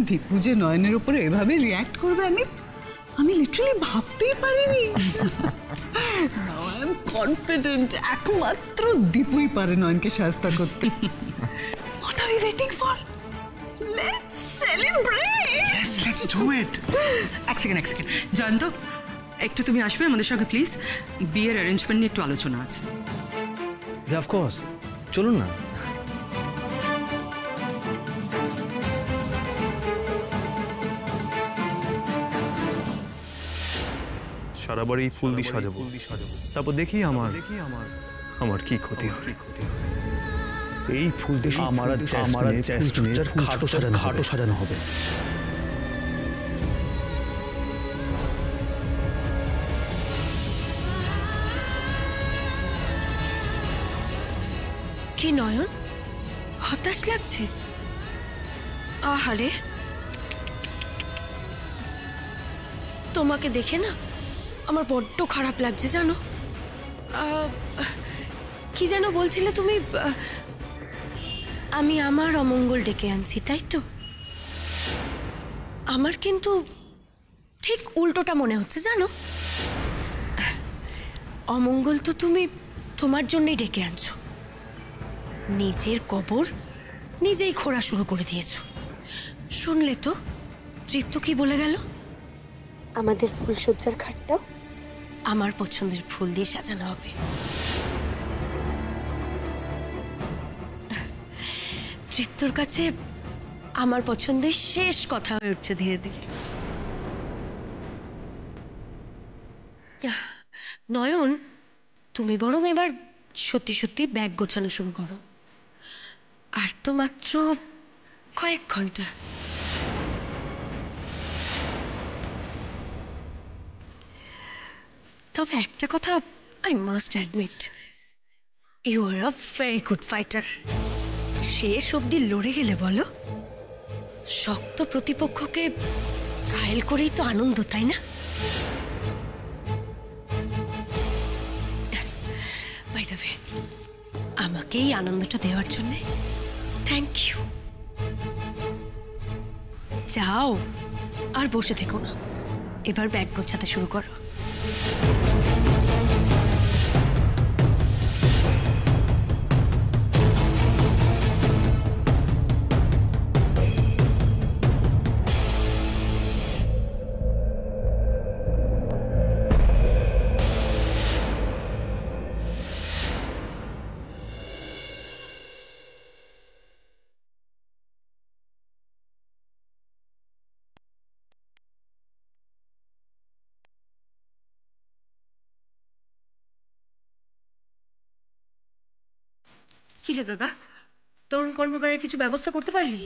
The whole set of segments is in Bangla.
দীপু যে নয়নের উপরে এভাবে রিয়াক্ট করবে আমি লিটারালি ভাবতেই পারিনি। নাও আই এম কনফিডেন্ট একমাত্র দীপুই পারে নয়নকে শাস্তা করতে। What are we waiting for? Let's celebrate! Yes, let's do it! এক সেকেন্ড জয়ন্ত, একটু তুমি আসবে আমাদের সঙ্গে প্লিজ। বিয়ের অ্যারেঞ্জমেন্ট নিয়ে একটু আলোচনা আছে। অফ কোর্স, চলুন না। সারা বাড়ি ফুল দিয়ে সাজাবো, তারপর দেখি আমার কি ক্ষতি হয়। এই ফুল দিয়ে আমার খাটো সাজানো হবে। কি নয়ন, হতাশ লাগছে? আহারে, তোমাকে দেখে না আমার বড্ড খারাপ লাগছে জানো। কি যেন বলছিলে তুমি? আমি আমার অমঙ্গল ডেকে আনছি, তাই তো? আমার কিন্তু ঠিক উল্টোটা মনে হচ্ছে জানো। অমঙ্গল তো তুমি তোমার জন্যই ডেকে আনছো। নিজের কবর নিজেই খোঁড়া শুরু করে দিয়েছো। শুনলে তো তৃপ্ত কি বলে গেল? আমাদের ফুলসজ্জার খাটটাও আমার পছন্দের ফুল দিয়ে সাজানো হবে। তৃপ্তর কাছে আমার পছন্দের শেষ কথা হয়ে উঠছে ধীরে ধীরে। নয়ন, তুমি বরং এবার সত্যি সত্যি ব্যাগ গোছানো শুরু করো। আর তো মাত্র কয়েক ঘন্টা। তবে একটা কথা I must admit, you are a very good fighter. শেষ অবধি লড়ে গেলে বলো, শক্ত প্রতিপক্ষকে ঘায়েল করেই তো আনন্দ, তাই না? বাই দ্য ওয়ে, আমাকে এই আনন্দটা দেওয়ার জন্য থ্যাংক ইউ। যাও, আর বসে থেকো না, এবার ব্যাগ গোছাতে শুরু করো। কি রে দাদা, তরুণ কর্মকারের কিছু ব্যবস্থা করতে পারলি?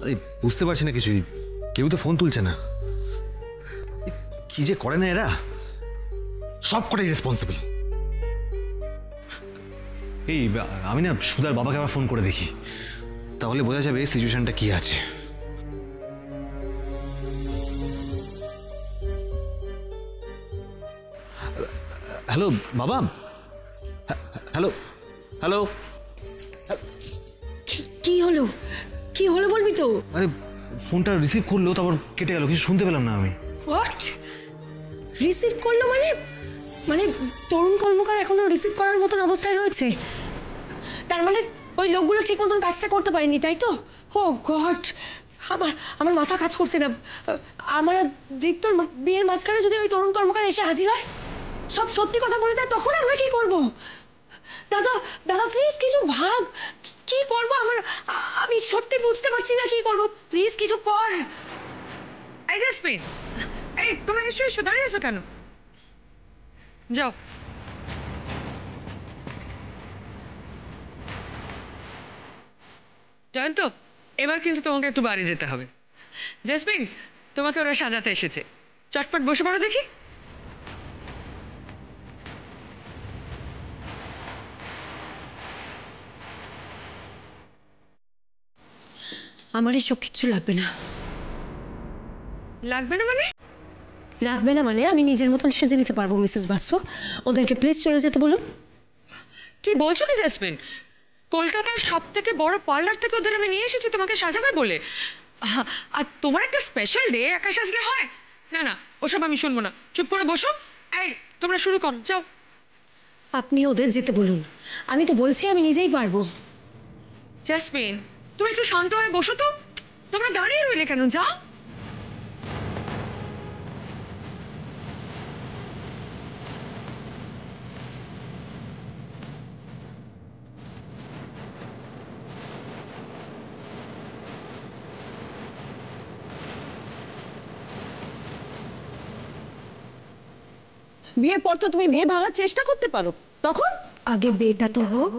আরে বুঝতে পারছি না কিছুই, কেউ তো ফোন তুলছে না। কি যে করে না এরা, সব কটাই রেসপন্সিবল। এই আমি না সুধার বাবাকে আবার ফোন করে দেখি, তাহলে বোঝা যাবে সিচুয়েশনটা কি আছে। হ্যালো বাবা, হ্যালো হ্যালো। কি হলো? কি হলো বলবি তো? আরে ফোনটা রিসিভ করলো, তারপর কেটে গেল, কিছু শুনতে পেলাম না আমি। হোয়াট? রিসিভ করলো মানে? মানে তরুণ কর্মকার এখনো রিসিভ করার মতন অবস্থায় রয়েছে? তার মানে ওই লোকগুলো ঠিক মতন কাজটা করতে পারেনি, তাই তো? ও গড, আমার মাথা কাজ করছে না। আমার দীপ্তর বিয়ের মাঝখানে যদি ওই তরুণ কর্মকার এসে হাজির হয়, সব সত্যি কথা বলে দেয়, তখন আমরা কি করব? দাদা দাদা প্লিজ কিছু ভাব, কি করবো আমি সত্যি বুঝতে পারছি না কি করবো, প্লিজ কিছু কর। এই জাসমিন, এই তোমরা এসো দাঁড়িয়ে আছো কেন? যাও। জয়ন্ত, এবার কিন্তু তোমাকে একটু বাড়ি যেতে হবে। জাসমিন, তোমাকে ওরা সাজাতে এসেছে, চটপট বসে পড়ো দেখি। আমার এসব কিচ্ছু লাগবে না। লাগবে না মানে? লাগবে না মানে আমি নিজের মতন সেজে নিতে পারবো মিসেস বাসু। ওদেরকে প্লিজ চলে যেতে বলুন। কি বলছো কি জাসমিন? কলকাতার সব থেকে বড় পার্লার থেকে ওদের আমি নিয়ে এসেছি তোমাকে সাজাবে বলে। আর তোমার একটা স্পেশাল ডে একা সাজলে হয়? না না, ওসব আমি শুনবো না, চুপ করে বসো। এই তোমরা শুরু করো, যাও। আপনি ওদের যেতে বলুন, আমি তো বলছি আমি নিজেই পারবো। জাসমিন, তুমি একটু শান্ত হয়ে বসো তো, তোমরা দাঁড়িয়ে রইলে কেন? যাও। বিয়ের পর তো তুমি বিয়ে ভাঙার চেষ্টা করতে পারো, তখন আগে বিয়েটা তো হোক।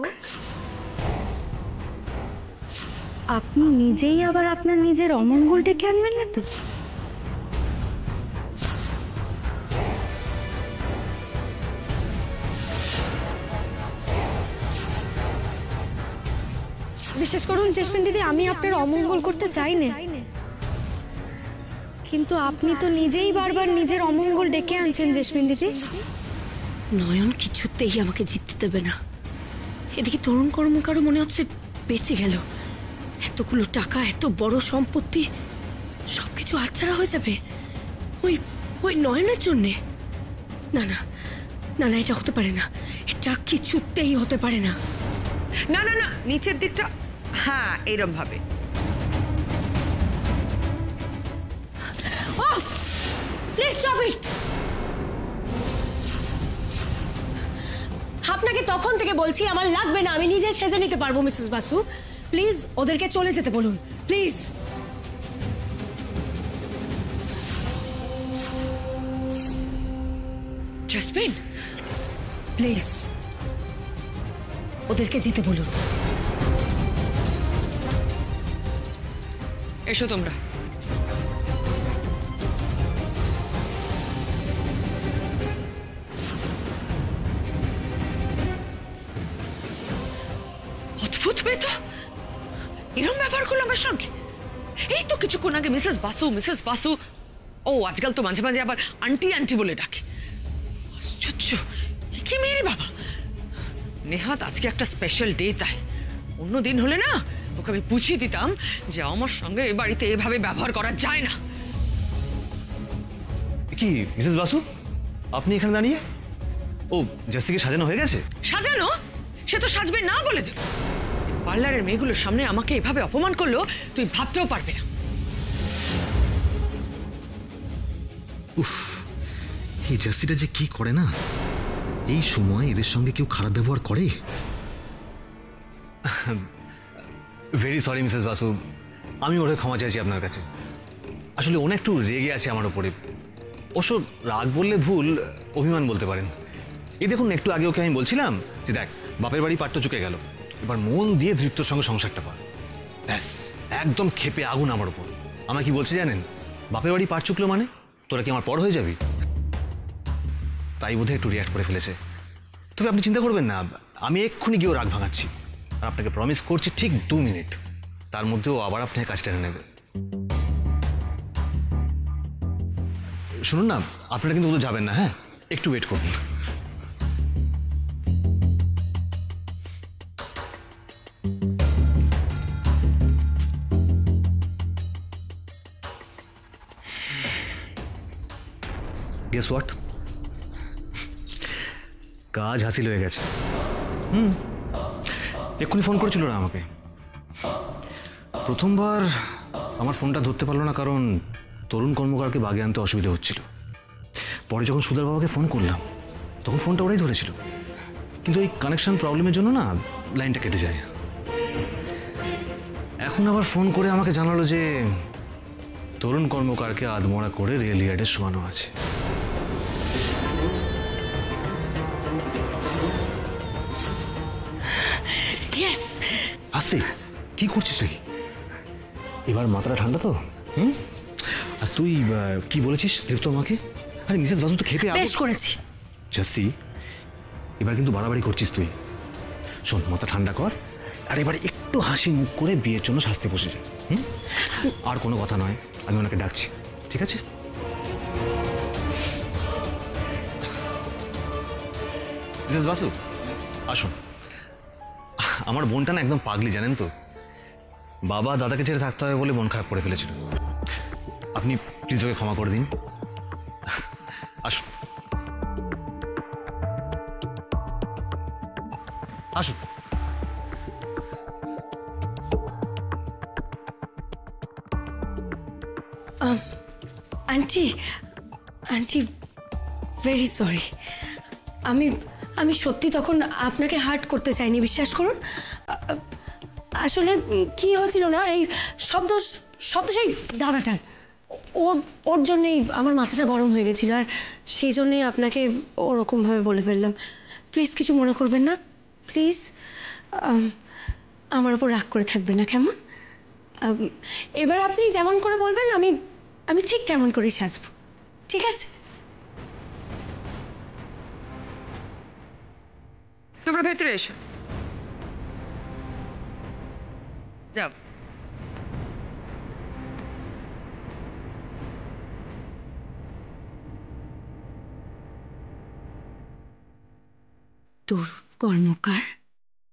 আপনি নিজেই আবার আপনার নিজের অমঙ্গল ডেকে আনবেন না তো? বিশ্বাস করুন জেসমিন দিদি, আমি আপনার অমঙ্গল করতে চাই না, কিন্তু আপনি তো নিজেই বারবার নিজের অমঙ্গল ডেকে আনছেন জেসমিন দিদি। নয়ন কিছুতেই আমাকে জিততে দেবে না। এদিকে তরুণ কর্মকারও মনে হচ্ছে বেঁচে গেল। এতগুলো টাকা, এত বড় সম্পত্তি, সবকিছু হাতছাড়া হয়ে যাবে ওই ওই নয়নের জন্যে। না না না না, এটা হতে পারে না, এটা কিছুতেই হতে পারে না। না না না, নিচের দিকটা, হ্যাঁ এরম ভাবে। Please stop it. আপনাকে তখন থেকে বলছি আমার লাগবে না, আমি নিজে সেজে নিতে পারবো মিসেস বাসু। প্লিজ ওদেরকে চলে যেতে বলুন, প্লিজ। জাসমিন, প্লিজ ওদেরকে যেতে বলুন। এসো তোমরা। অদ্ভুত মেয়ে তো, এরকম ব্যবহার করলো আমার সঙ্গে। এই তো কিছুক্ষণ আগে মিসেস বাসু, ও আজকাল তো মাঝে মাঝে আবার আন্টি আন্টি বলে ডাকে। আশ্চর্য, কি মেয়ে রে বাবা। নেহাত আজকে একটা স্পেশাল ডে, তাই অন্য দিন হলে না ওকে আমি বুঝিয়ে দিতাম যে আমার সঙ্গে এ বাড়িতে এভাবে ব্যবহার করা যায় না। কি মিসেস বাসু, আপনি এখানে দাঁড়িয়ে? ও, জাস্তিকে সাজানো হয়ে গেছে? সাজানো? সে তো সাজবে না বলে দিল। পার্লারের মেয়েগুলোর সামনে আমাকে এভাবে অপমান করলো, তুই ভাবতেও পারবে না। উফ, এই জাস্তিটা যে কি করে না। এই সময় এদের সঙ্গে কেউ খারাপ ব্যবহার করে? ভেরি সরি মিসেস বাসু, আমি ওরে ক্ষমা চাইছি আপনার কাছে। আসলে ওনা একটু রেগে আছে আমার ওপরে। অবশ্য রাগ বললে ভুল, অভিমান বলতে পারেন। এই দেখুন, একটু আগে ওকে আমি বলছিলাম যে দেখ, বাপের বাড়ি পাট্ট চুকে গেল, এবার মন দিয়ে দৃপ্তর সঙ্গে সংসারটা কর। ব্যাস, একদম ক্ষেপে আগুন আমার ওপর। আমায় কি বলছে জানেন? বাপের বাড়ি পাট চুকলো মানে তোরা কি আমার পর হয়ে যাবি? তাই বোধহয় একটু রিয়াক্ট করে ফেলেছে। তবে আপনি চিন্তা করবেন না, আমি এক্ষুনি গিয়েও রাগ ভাঙাচ্ছি। আর আপনাকে প্রমিস করছি ঠিক 2 মিনিট, তার মধ্যেও আবার আপনাকে কাজ টেনে নেবে। শুনুন না, আপনারা কিন্তু কোথাও যাবেন না, হ্যাঁ? একটু ওয়েট করুন। গেস হোয়াট, কাজ হাসিল হয়ে গেছে। এক্ষুনি ফোন করেছিল না আমাকে। প্রথমবার আমার ফোনটা ধরতে পারলো না, কারণ তরুণ কর্মকারকে বাগে আনতে অসুবিধা হচ্ছিল। পরে যখন সুধার বাবাকে ফোন করলাম, তখন ফোনটা ওরাই ধরেছিল, কিন্তু এই কানেকশন প্রবলেমের জন্য না লাইনটা কেটে যায়। এখন আবার ফোন করে আমাকে জানালো যে তরুণ কর্মকারকে আধমরা করে রেল ইয়ার্ডে শোয়ানো আছে। আস্তে, কি করছিস নাকি? এবার মাথাটা ঠান্ডা তো? আর তুই কি বলেছিস তৃপ্ত আমাকে? আরে মিসেস বাসু তো খেপে বেশ করেছি। জাসি, এবার কিন্তু বাড়াবাড়ি করছিস তুই। শোন, মাথা ঠান্ডা কর, আর এবার একটু হাসি মুখ করে বিয়ের জন্য সাজতে বসে যা। আর কোনো কথা নয়, আমি ওনাকে ডাকছি, ঠিক আছে? মিসেস বাসু আসুন। আমার বোনটা না একদম পাগলি, জানেন তো। বাবা দাদাকে ছেড়ে থাকতে হবে বলে মন খারাপ করে ফেলেছিল। আপনি প্লিজ ওকে ক্ষমা করে দিন। আসুন আসুন। Aunty aunty very sorry. আমি আমি সত্যি তখন আপনাকে হার্ট করতে চাইনি, বিশ্বাস করুন। আসলে কি হয়েছিল না, এই শব্দ সেই দাদাটার ওর জন্যই আমার মাথাটা গরম হয়ে গেছিল, আর সেই জন্যই আপনাকে ওরকমভাবে বলে ফেললাম। প্লিজ কিছু মনে করবেন না, প্লিজ। আমার ওপর রাগ করে থাকবেন না, কেমন? এবার আপনি যেমন করে বলবেন আমি ঠিক তেমন করেই সাজবো, ঠিক আছে? তোমরা ভেতরে এসো, যাও। তোর কর্মকার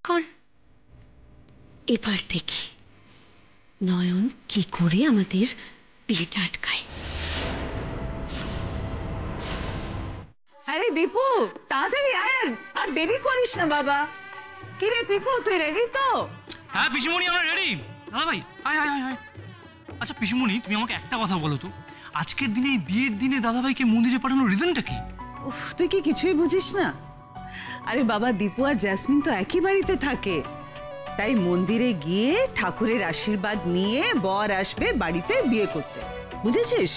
কর। এবার দেখি নয়ন কি করে আমাদের বিয়েটা আটকায়। আরে দীপু, তাড়াতাড়ি আয়, আর দেরি করিস না বাবা। কি রে পিকু, তুই রেডি তো? হ্যাঁ পিসিমণি, আমরা রেডি। দাদা ভাই আয় আয় আয় আয়। আচ্ছা পিসিমণি, তুমি আমাকে একটা কথা বলো তো, আজকের দিনে এই বিয়ের দিনে দাদা ভাইকে মন্দিরে পাঠানোর রিজনটা কি? উফ, তুই কি কিছুই বুঝিস না? আরে বাবা, দীপু আর জেসমিন তো একই বাড়িতে থাকে, তাই মন্দিরে গিয়ে ঠাকুরের আশীর্বাদ নিয়ে বর আসবে বাড়িতে বিয়ে করতে, বুঝেছিস?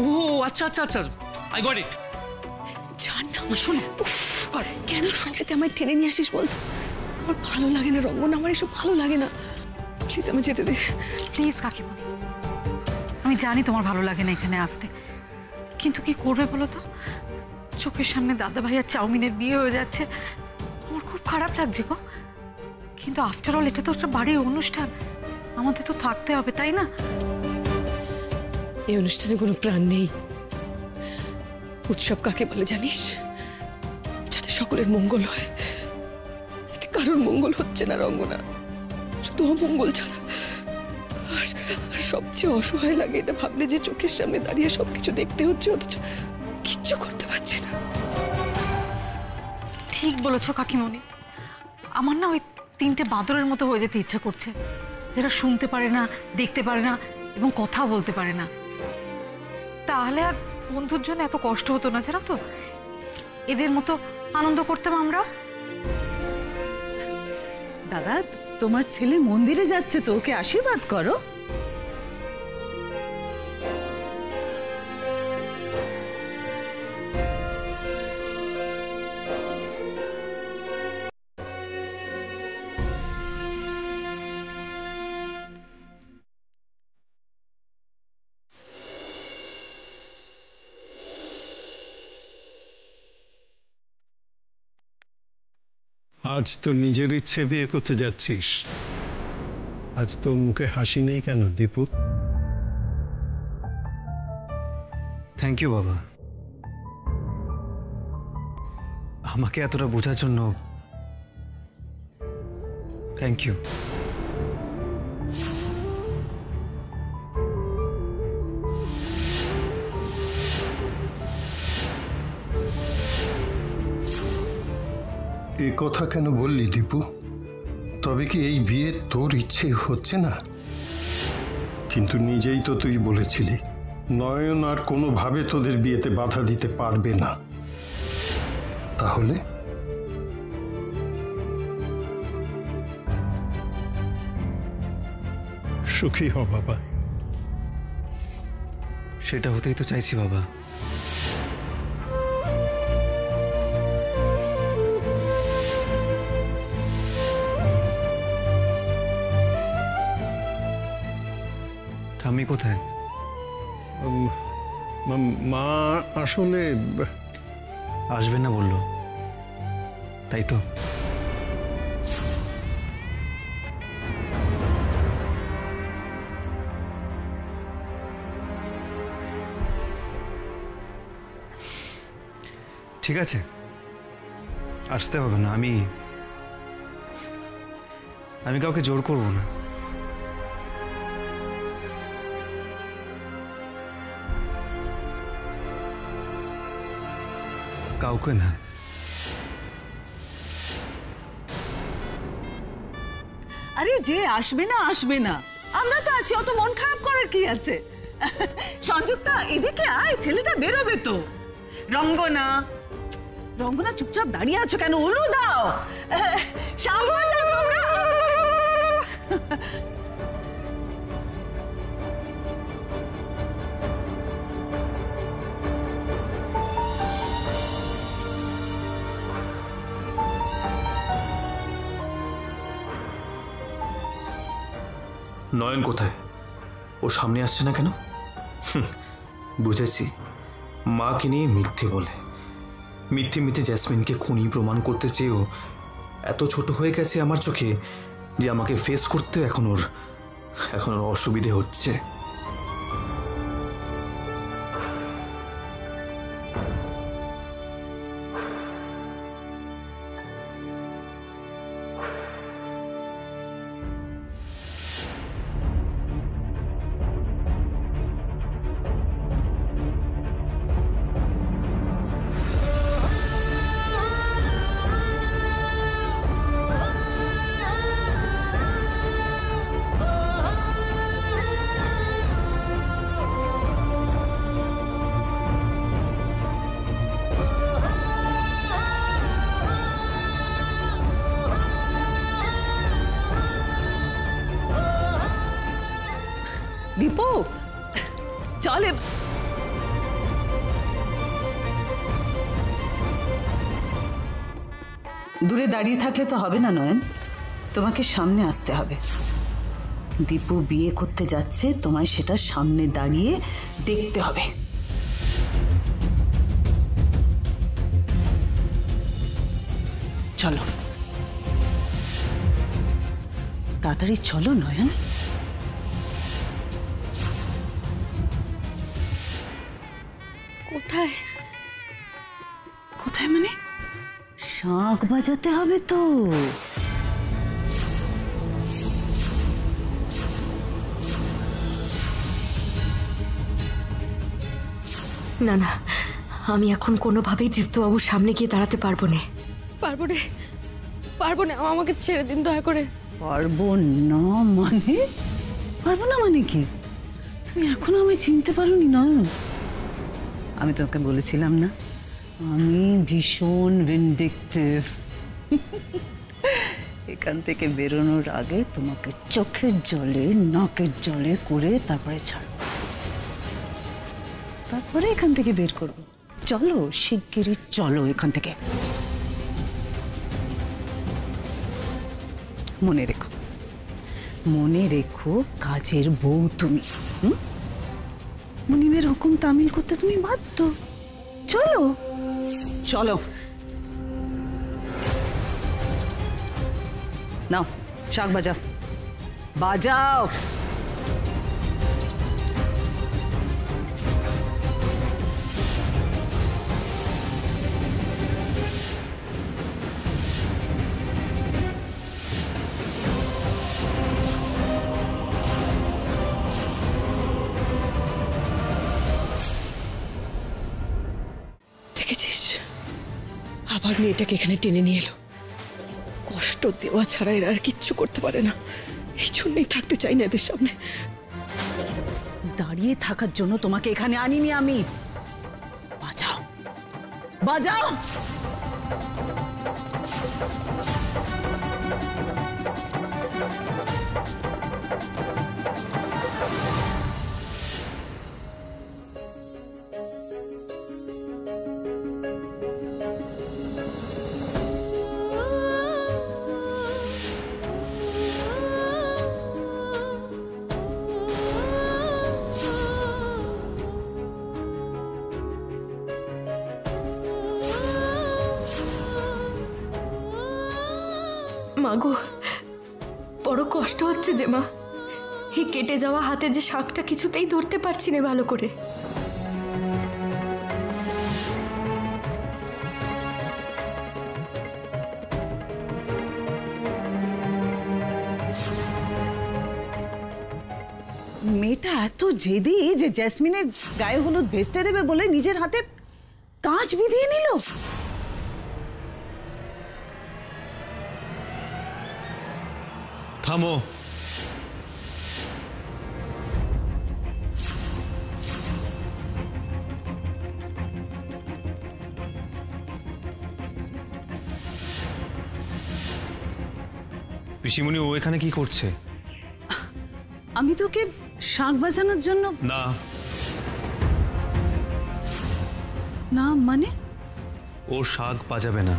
ও আচ্ছা আচ্ছা আচ্ছা, আই গট ইট। জান না আমার শোনা, কেন সবাইকে আমার টেনে নিয়ে আসিস বলতো? আমার ভালো লাগে না রঙ্গন, আমার এসব ভালো লাগে না। প্লিজ আমি যেতে দে। প্লিজ কাকিমণি, আমি জানি তোমার ভালো লাগে না এখানে আসতে, কিন্তু কি করবে বলো তো? চোখের সামনে দাদা ভাই আর চাউমিনের বিয়ে হয়ে যাচ্ছে, আমার খুব খারাপ লাগছে গো। কিন্তু আফটার অল এটা তো একটা বাড়ির অনুষ্ঠান, আমাদের তো থাকতে হবে, তাই না? এই অনুষ্ঠানে কোনো প্রাণ নেই। উৎসব কাকে বলে জানিস? যাতে সকলের মঙ্গল হয়। এতে কারোর মঙ্গল হচ্ছে না রঙ্গনা, শুধু অমঙ্গল ছাড়া। আর সবচেয়ে অসহায় লাগে এটা ভাবলে যে চোখের সামনে দাঁড়িয়ে সবকিছু দেখতে হচ্ছে, অথচ কিচ্ছু করতে পারছি না। ঠিক বলেছ কাকিমণি, আমার না ওই তিনটে বাঁদরের মতো হয়ে যেতে ইচ্ছা করছে, যারা শুনতে পারে না, দেখতে পারে না এবং কথা বলতে পারে না। তাহলে আর বন্ধুর জন্য এত কষ্ট হতো না, জানো তো? এদের মতো আনন্দ করতাম আমরা। দাদা, তোমার ছেলে মন্দিরে যাচ্ছে তো, ওকে আশীর্বাদ করো। আজ তো নিজের ইচ্ছে বিয়ে করতে যাচ্ছিস, আজ তো মুখে হাসি নেই কেন দীপু? থ্যাংক ইউ বাবা, আমাকে এতটা বোঝার জন্য থ্যাংক ইউ। এ কথা কেন বললি দীপু? তবে কি এই বিয়ে তোর ইচ্ছে হচ্ছে না? কিন্তু নিজেই তো তুই বলেছিলি নয়ন আর কোনোভাবে তোদের বিয়েতে বাধা দিতে পারবে না। তাহলে সুখী হ বাবা। সেটা হতেই তো চাইছি বাবা। ঠাম্মি কোথায়? মা আসলে আসবে না বললো, তাই তো? ঠিক আছে, আসতে হবে না। আমি আমি কাউকে জোর করব না। কাউকে না। আরে যে আসবে না আসবে না, আমরা তো আছি, অত মন খারাপ করার কি আছে? সংযুক্তা এদিকে আয়, ছেলেটা বেরোবে তো। রঙ্গনা, রঙ্গনা চুপচাপ দাঁড়িয়ে আছো কেন? উলু দাও, শাক বাজাও তোমরা। নয়ন কোথায়? ও সামনে আসছে না কেন? বুঝেছি, মাকে নিয়ে মিথ্যে বলে, মিথ্যে মিথ্যে জ্যাসমিনকে খুনি প্রমাণ করতে চেয়েও এত ছোট হয়ে গেছে আমার চোখে যে আমাকে ফেস করতে এখন ওর অসুবিধে হচ্ছে। দীপু চলে। দূরে দাঁড়িয়ে থাকলে তো হবে না নয়ন, তোমাকে সামনে আসতে হবে। দীপু বিয়ে করতে যাচ্ছে, তোমায় সেটা সামনে দাঁড়িয়ে দেখতে হবে। চলো তাড়াতাড়ি চলো নয়ন। কোথায়? কোথায় মানে? শাঁখ বাজাতে হবে তো। না না, আমি এখন কোনোভাবেই দীপ্তবাবুর সামনে গিয়ে দাঁড়াতে পারবো না। পারবো না, আমাকে ছেড়ে দিন দয়া করে। পারবো না মানে? পারবো না মানে কি? তুমি এখনো আমায় চিনতে পারোনি নয়ন? আমি তোকে বলেছিলাম না আমি ভীষণ ভিন্ডিকটিভ। এখান থেকে বেরোনোর আগে তোমাকে চোখের জলে নাকের জলে করে তারপরে ছাড়বো, তারপরে এখান থেকে বের করবো। চলো শিগগিরই চলো এখান থেকে। মনে রেখো কাজের বউ তুমি। মুনিমের হুকুম তামিল করতে তুমি বাধ্য। চলো চলো নাও শাক বাজাও বাজাও। দেখেছিস, আবার মেয়েটাকে এখানে টেনে নিয়ে এলো। কষ্ট দেওয়া ছাড়া এরা আর কিচ্ছু করতে পারে না, এই জন্যই থাকতে চাই না এদের সামনে। দাঁড়িয়ে থাকার জন্য তোমাকে এখানে আনিনি আমি। বাজাও বাজাও। মাগো, বড় কষ্ট হচ্ছে যে মা, এই কেটে যাওয়া হাতে যে শাঁখটা কিছুতেই ধরতে পারছি না ভালো করে। মেয়েটা এত জেদি যে জেসমিনের গায়ে হলুদ ভেস্তে দেবে বলে নিজের হাতে কাঁচ বিধিয়ে নিল। থামো। পিসিমণি, ও এখানে কি করছে? আমি তোকে শাঁখ বাজানোর জন্য। না না মানে? ও শাঁখ বাজাবে না।